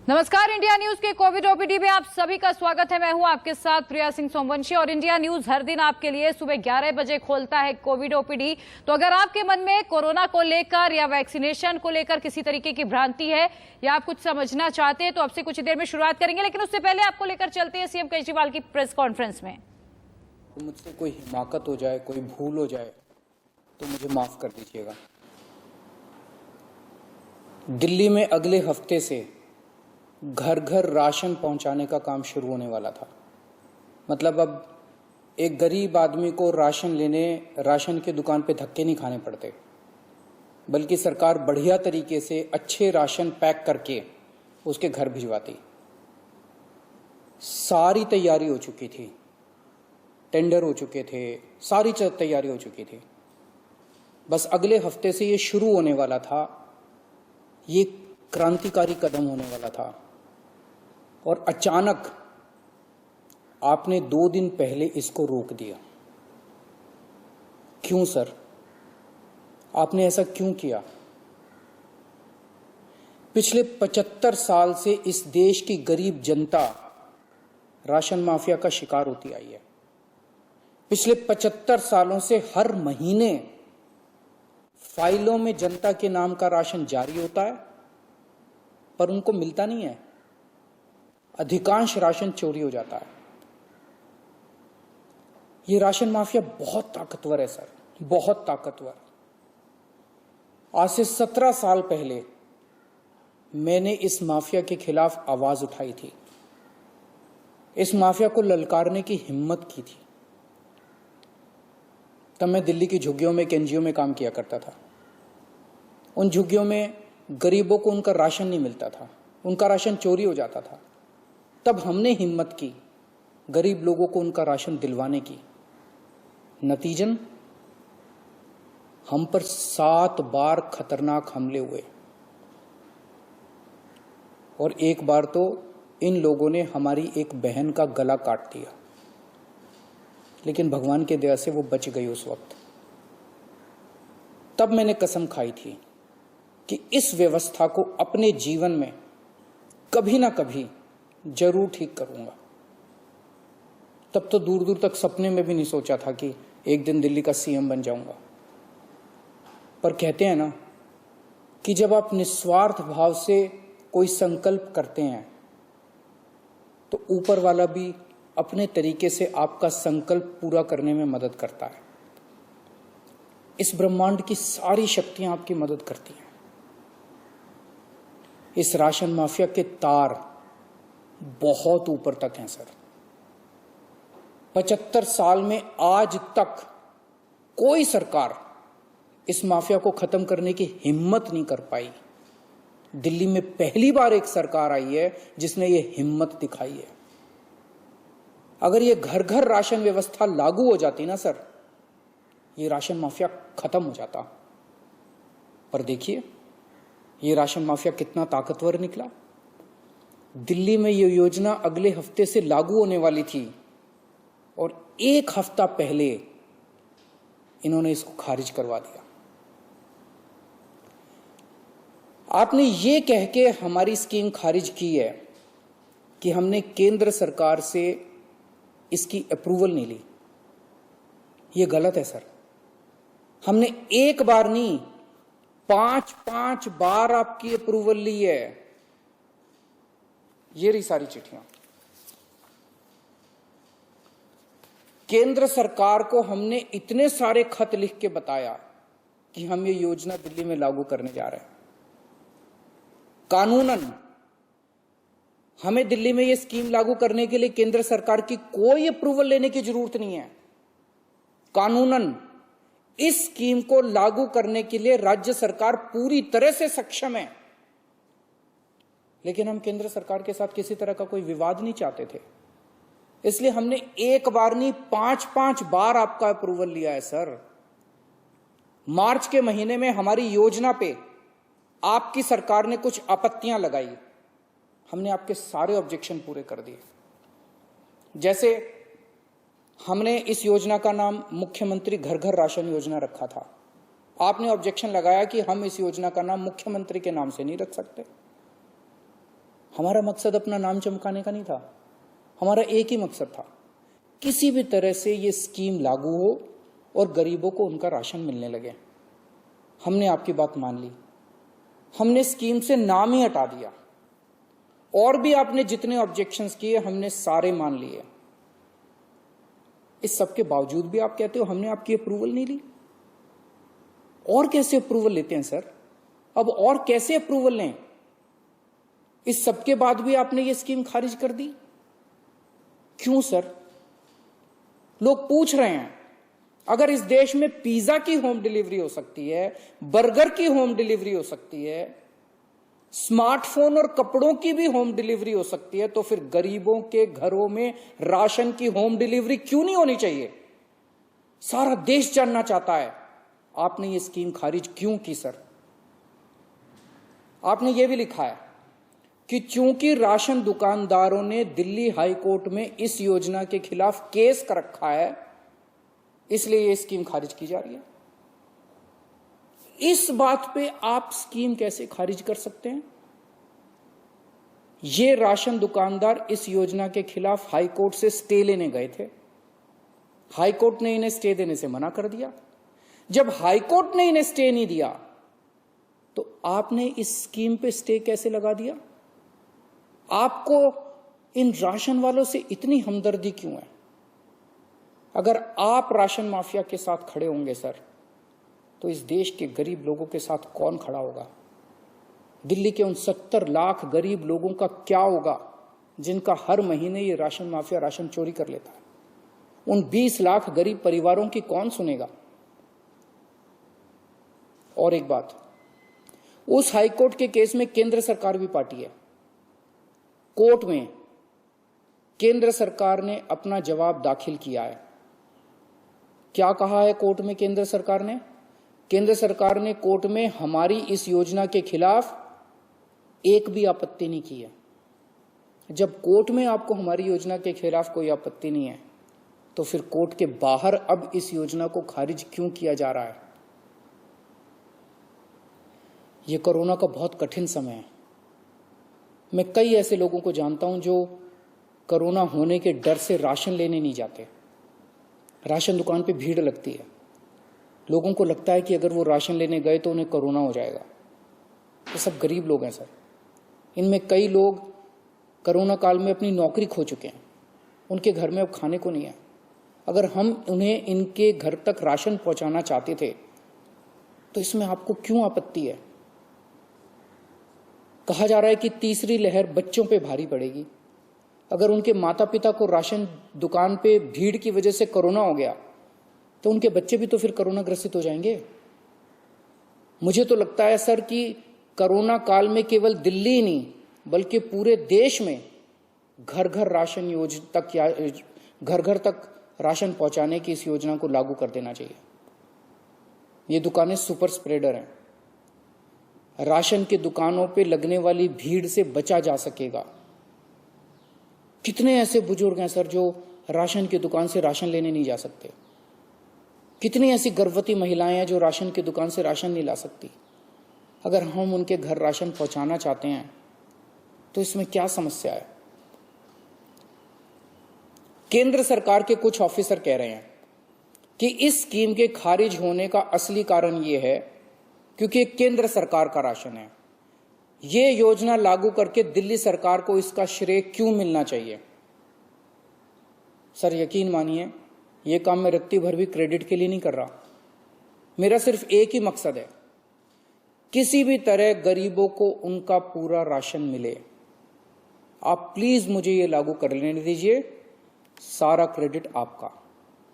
नमस्कार, India news के Covid OPD में आप सभी का स्वागत है। मैं हूं आपके साथ प्रिया सिंह सोमवंशी और इंडिया न्यूज हर दिन आपके लिए सुबह 11 बजे खोलता है कोविड ओपीडी। तो अगर आपके मन में कोरोना को लेकर या वैक्सीनेशन को लेकर किसी तरीके की भ्रांति है या आप कुछ समझना चाहते हैं तो आपसे कुछ देर में शुरुआत करेंगे, लेकिन उससे पहले आपको लेकर चलते हैं सीएम केजरीवाल की प्रेस कॉन्फ्रेंस में। मुझसे कोई हिमाकत हो जाए, कोई भूल हो जाए तो मुझे माफ कर दीजिएगा। दिल्ली में अगले हफ्ते से घर घर राशन पहुंचाने का काम शुरू होने वाला था। मतलब अब एक गरीब आदमी को राशन की दुकान पे धक्के नहीं खाने पड़ते, बल्कि सरकार बढ़िया तरीके से अच्छे राशन पैक करके उसके घर भिजवाती। सारी तैयारी हो चुकी थी, टेंडर हो चुके थे, सारी तैयारी हो चुकी थी। बस अगले हफ्ते से ये शुरू होने वाला था। ये क्रांतिकारी कदम होने वाला था और अचानक आपने 2 दिन पहले इसको रोक दिया। क्यों सर? आपने ऐसा क्यों किया? पिछले 75 साल से इस देश की गरीब जनता राशन माफिया का शिकार होती आई है। पिछले 75 सालों से हर महीने फाइलों में जनता के नाम का राशन जारी होता है, पर उनको मिलता नहीं है। अधिकांश राशन चोरी हो जाता है। ये राशन माफिया बहुत ताकतवर है सर, बहुत ताकतवर। आज से 17 साल पहले मैंने इस माफिया के खिलाफ आवाज उठाई थी, इस माफिया को ललकारने की हिम्मत की थी। तब मैं दिल्ली की झुग्गियों में, एक एनजीओ में काम किया करता था। उन झुग्गियों में गरीबों को उनका राशन नहीं मिलता था, उनका राशन चोरी हो जाता था। तब हमने हिम्मत की गरीब लोगों को उनका राशन दिलवाने की। नतीजन हम पर 7 बार खतरनाक हमले हुए और एक बार तो इन लोगों ने हमारी एक बहन का गला काट दिया, लेकिन भगवान की दया से वो बच गई उस वक्त। तब मैंने कसम खाई थी कि इस व्यवस्था को अपने जीवन में कभी ना कभी जरूर ठीक करूंगा। तब तो दूर दूर तक सपने में भी नहीं सोचा था कि एक दिन दिल्ली का सीएम बन जाऊंगा। पर कहते हैं ना कि जब आप निस्वार्थ भाव से कोई संकल्प करते हैं तो ऊपर वाला भी अपने तरीके से आपका संकल्प पूरा करने में मदद करता है। इस ब्रह्मांड की सारी शक्तियां आपकी मदद करती हैं। इस राशन माफिया के तार बहुत ऊपर तक हैं सर। 75 साल में आज तक कोई सरकार इस माफिया को खत्म करने की हिम्मत नहीं कर पाई। दिल्ली में पहली बार एक सरकार आई है जिसने ये हिम्मत दिखाई है। अगर ये घर घर राशन व्यवस्था लागू हो जाती ना सर, ये राशन माफिया खत्म हो जाता। पर देखिए ये राशन माफिया कितना ताकतवर निकला। दिल्ली में ये योजना अगले हफ्ते से लागू होने वाली थी और 1 हफ्ता पहले इन्होंने इसको खारिज करवा दिया। आपने ये कह के हमारी स्कीम खारिज की है कि हमने केंद्र सरकार से इसकी अप्रूवल नहीं ली। ये गलत है सर। हमने एक बार नहीं, 5 बार आपकी अप्रूवल ली है। ये रही सारी चिट्ठियां। केंद्र सरकार को हमने इतने सारे खत लिख के बताया कि हम ये योजना दिल्ली में लागू करने जा रहे हैं। कानूनन हमें दिल्ली में ये स्कीम लागू करने के लिए केंद्र सरकार की कोई अप्रूवल लेने की जरूरत नहीं है। कानूनन इस स्कीम को लागू करने के लिए राज्य सरकार पूरी तरह से सक्षम है। लेकिन हम केंद्र सरकार के साथ किसी तरह का कोई विवाद नहीं चाहते थे, इसलिए हमने एक बार नहीं 5 बार आपका अप्रूवल लिया है सर। मार्च के महीने में हमारी योजना पे आपकी सरकार ने कुछ आपत्तियां लगाई, हमने आपके सारे ऑब्जेक्शन पूरे कर दिए। जैसे हमने इस योजना का नाम मुख्यमंत्री घर घर राशन योजना रखा था। आपने ऑब्जेक्शन लगाया कि हम इस योजना का नाम मुख्यमंत्री के नाम से नहीं रख सकते। हमारा मकसद अपना नाम चमकाने का नहीं था, हमारा एक ही मकसद था, किसी भी तरह से ये स्कीम लागू हो और गरीबों को उनका राशन मिलने लगे। हमने आपकी बात मान ली, हमने स्कीम से नाम ही हटा दिया, और भी आपने जितने ऑब्जेक्शंस किए हमने सारे मान लिए। इस सब के बावजूद भी आप कहते हो हमने आपकी अप्रूवल नहीं ली। और कैसे अप्रूवल लेते हैं सर? अब और कैसे अप्रूवल लें? इस सब के बाद भी आपने ये स्कीम खारिज कर दी, क्यों सर? लोग पूछ रहे हैं, अगर इस देश में पिज्जा की होम डिलीवरी हो सकती है, बर्गर की होम डिलीवरी हो सकती है, स्मार्टफोन और कपड़ों की भी होम डिलीवरी हो सकती है, तो फिर गरीबों के घरों में राशन की होम डिलीवरी क्यों नहीं होनी चाहिए? सारा देश जानना चाहता है आपने ये स्कीम खारिज क्यों की सर? आपने ये भी लिखा है कि चूंकि राशन दुकानदारों ने दिल्ली हाई कोर्ट में इस योजना के खिलाफ केस कर रखा है, इसलिए ये स्कीम खारिज की जा रही है। इस बात पे आप स्कीम कैसे खारिज कर सकते हैं? ये राशन दुकानदार इस योजना के खिलाफ हाई कोर्ट से स्टे लेने गए थे, हाई कोर्ट ने इन्हें स्टे देने से मना कर दिया। जब हाई कोर्ट ने इन्हें स्टे नहीं दिया तो आपने इस स्कीम पे स्टे कैसे लगा दिया? आपको इन राशन वालों से इतनी हमदर्दी क्यों है? अगर आप राशन माफिया के साथ खड़े होंगे सर, तो इस देश के गरीब लोगों के साथ कौन खड़ा होगा? दिल्ली के उन 70 लाख गरीब लोगों का क्या होगा जिनका हर महीने ये राशन माफिया राशन चोरी कर लेता है? उन 20 लाख गरीब परिवारों की कौन सुनेगा? और एक बात, उस हाईकोर्ट के केस में केंद्र सरकार भी पार्टी है। कोर्ट में केंद्र सरकार ने अपना जवाब दाखिल किया है। क्या कहा है कोर्ट में केंद्र सरकार ने? केंद्र सरकार ने कोर्ट में हमारी इस योजना के खिलाफ एक भी आपत्ति नहीं की है। जब कोर्ट में आपको हमारी योजना के खिलाफ कोई आपत्ति नहीं है, तो फिर कोर्ट के बाहर अब इस योजना को खारिज क्यों किया जा रहा है? यह कोरोना का बहुत कठिन समय है। मैं कई ऐसे लोगों को जानता हूं जो कोरोना होने के डर से राशन लेने नहीं जाते। राशन दुकान पे भीड़ लगती है, लोगों को लगता है कि अगर वो राशन लेने गए तो उन्हें कोरोना हो जाएगा। ये सब गरीब लोग हैं सर। इनमें कई लोग कोरोना काल में अपनी नौकरी खो चुके हैं, उनके घर में अब खाने को नहीं है। अगर हम उन्हें इनके घर तक राशन पहुंचाना चाहते थे तो इसमें आपको क्यों आपत्ति है? कहा जा रहा है कि तीसरी लहर बच्चों पे भारी पड़ेगी। अगर उनके माता पिता को राशन दुकान पे भीड़ की वजह से कोरोना हो गया तो उनके बच्चे भी तो फिर कोरोना ग्रसित हो जाएंगे। मुझे तो लगता है सर कि कोरोना काल में केवल दिल्ली नहीं बल्कि पूरे देश में घर घर राशन योजना तक या घर घर तक राशन पहुंचाने की इस योजना को लागू कर देना चाहिए। ये दुकानें सुपर स्प्रेडर हैं। राशन की दुकानों पे लगने वाली भीड़ से बचा जा सकेगा। कितने ऐसे बुजुर्ग हैं सर जो राशन की दुकान से राशन लेने नहीं जा सकते? कितनी ऐसी गर्भवती महिलाएं हैं जो राशन की दुकान से राशन नहीं ला सकती? अगर हम उनके घर राशन पहुंचाना चाहते हैं तो इसमें क्या समस्या है? केंद्र सरकार के कुछ ऑफिसर कह रहे हैं कि इस स्कीम के खारिज होने का असली कारण यह है क्योंकि केंद्र सरकार का राशन है। ये योजना लागू करके दिल्ली सरकार को इसका श्रेय क्यों मिलना चाहिए? सर यकीन मानिए, यह काम मैं रत्ती भर भी क्रेडिट के लिए नहीं कर रहा। मेरा सिर्फ एक ही मकसद है, किसी भी तरह गरीबों को उनका पूरा राशन मिले। आप प्लीज मुझे ये लागू कर लेने दीजिए। सारा क्रेडिट आपका,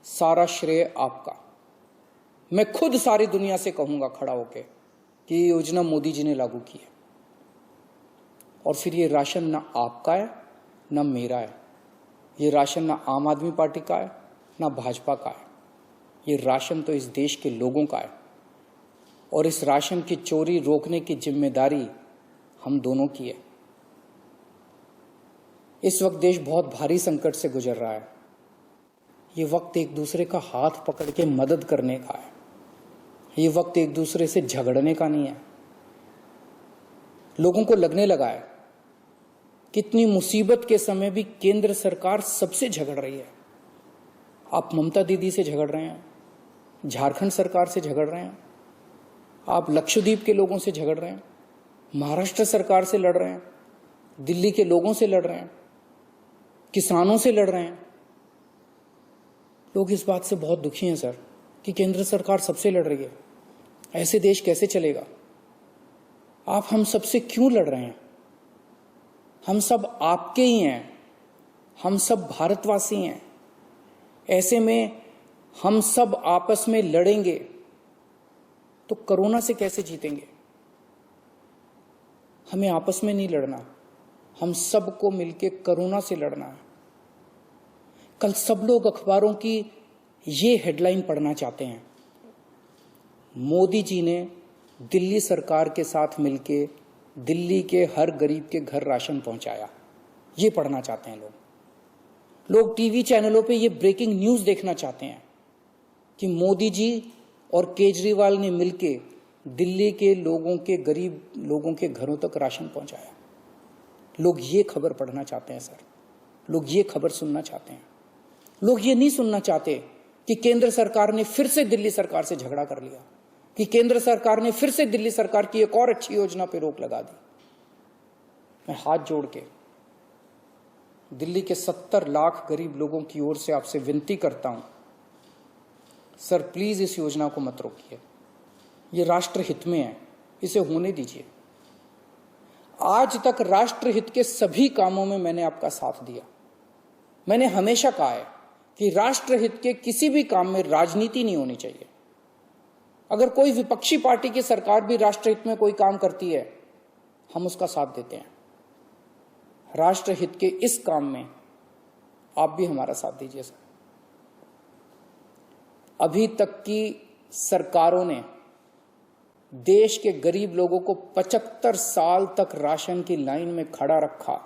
सारा श्रेय आपका। मैं खुद सारी दुनिया से कहूंगा खड़ा होके कि ये योजना मोदी जी ने लागू की है। और फिर ये राशन ना आपका है ना मेरा है। ये राशन ना आम आदमी पार्टी का है ना भाजपा का है। ये राशन तो इस देश के लोगों का है और इस राशन की चोरी रोकने की जिम्मेदारी हम दोनों की है। इस वक्त देश बहुत भारी संकट से गुजर रहा है। ये वक्त एक दूसरे का हाथ पकड़ के मदद करने का है। ये वक्त एक दूसरे से झगड़ने का नहीं है। लोगों को लगने लगा है कितनी मुसीबत के समय भी केंद्र सरकार सबसे झगड़ रही है। आप ममता दीदी से झगड़ रहे हैं, झारखंड सरकार से झगड़ रहे हैं, आप लक्षद्वीप के लोगों से झगड़ रहे हैं, महाराष्ट्र सरकार से लड़ रहे हैं, दिल्ली के लोगों से लड़ रहे हैं, किसानों से लड़ रहे हैं। लोग इस बात से बहुत दुखी हैं सर कि केंद्र सरकार सबसे लड़ रही है। ऐसे देश कैसे चलेगा? आप हम सबसे क्यों लड़ रहे हैं? हम सब आपके ही हैं, हम सब भारतवासी हैं। ऐसे में हम सब आपस में लड़ेंगे तो कोरोना से कैसे जीतेंगे? हमें आपस में नहीं लड़ना, हम सबको मिलके कोरोना से लड़ना है। कल सब लोग अखबारों की ये हेडलाइन पढ़ना चाहते हैं, मोदी जी ने दिल्ली सरकार के साथ मिलके दिल्ली के हर गरीब के घर राशन पहुंचाया। ये पढ़ना चाहते हैं लोग टीवी चैनलों पे ये ब्रेकिंग न्यूज देखना चाहते हैं कि मोदी जी और केजरीवाल ने मिलके दिल्ली के लोगों के, गरीब लोगों के घरों तक राशन पहुंचाया। लोग ये खबर पढ़ना चाहते हैं सर, लोग ये खबर सुनना चाहते हैं। लोग ये नहीं सुनना चाहते कि केंद्र सरकार ने फिर से दिल्ली सरकार से झगड़ा कर लिया, कि केंद्र सरकार ने फिर से दिल्ली सरकार की एक और अच्छी योजना पे रोक लगा दी। मैं हाथ जोड़ के दिल्ली के 70 लाख गरीब लोगों की ओर से आपसे विनती करता हूं, सर प्लीज इस योजना को मत रोकिए। ये राष्ट्र हित में है, इसे होने दीजिए। आज तक राष्ट्र हित के सभी कामों में मैंने आपका साथ दिया। मैंने हमेशा कहा है कि राष्ट्र हित के किसी भी काम में राजनीति नहीं होनी चाहिए। अगर कोई विपक्षी पार्टी की सरकार भी राष्ट्र हित में कोई काम करती है, हम उसका साथ देते हैं। राष्ट्र हित के इस काम में आप भी हमारा साथ दीजिए सर। अभी तक की सरकारों ने देश के गरीब लोगों को 75 साल तक राशन की लाइन में खड़ा रखा।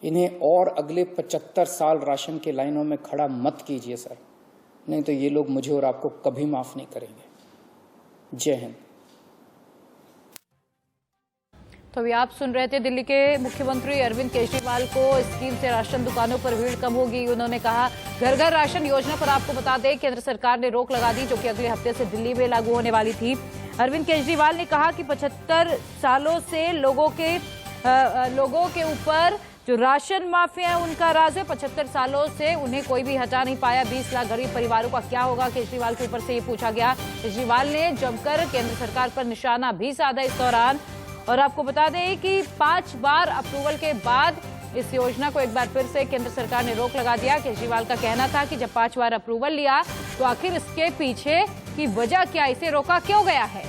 इन्हें और अगले 75 साल राशन की लाइनों में खड़ा मत कीजिए सर, नहीं तो ये लोग मुझे और आपको कभी माफ नहीं करेंगे। जय हिंद। तो अभी आप सुन रहे थे दिल्ली के मुख्यमंत्री अरविंद केजरीवाल को स्कीम से राशन दुकानों पर भीड़ कम होगी। उन्होंने कहा घर घर राशन योजना पर आपको बता दें केंद्र सरकार ने रोक लगा दी, जो कि अगले हफ्ते से दिल्ली में लागू होने वाली थी। अरविंद केजरीवाल ने कहा कि 75 सालों से लोगों के ऊपर जो राशन माफिया है उनका राज है। 75 सालों से उन्हें कोई भी हटा नहीं पाया। 20 लाख गरीब परिवारों का क्या होगा, केजरीवाल के ऊपर से ये पूछा गया। केजरीवाल ने जमकर केंद्र सरकार पर निशाना भी साधा इस दौरान। और आपको बता दें कि 5 बार अप्रूवल के बाद इस योजना को एक बार फिर से केंद्र सरकार ने रोक लगा दिया। केजरीवाल का कहना था कि जब 5 बार अप्रूवल लिया तो आखिर इसके पीछे की वजह क्या, इसे रोका क्यों गया है।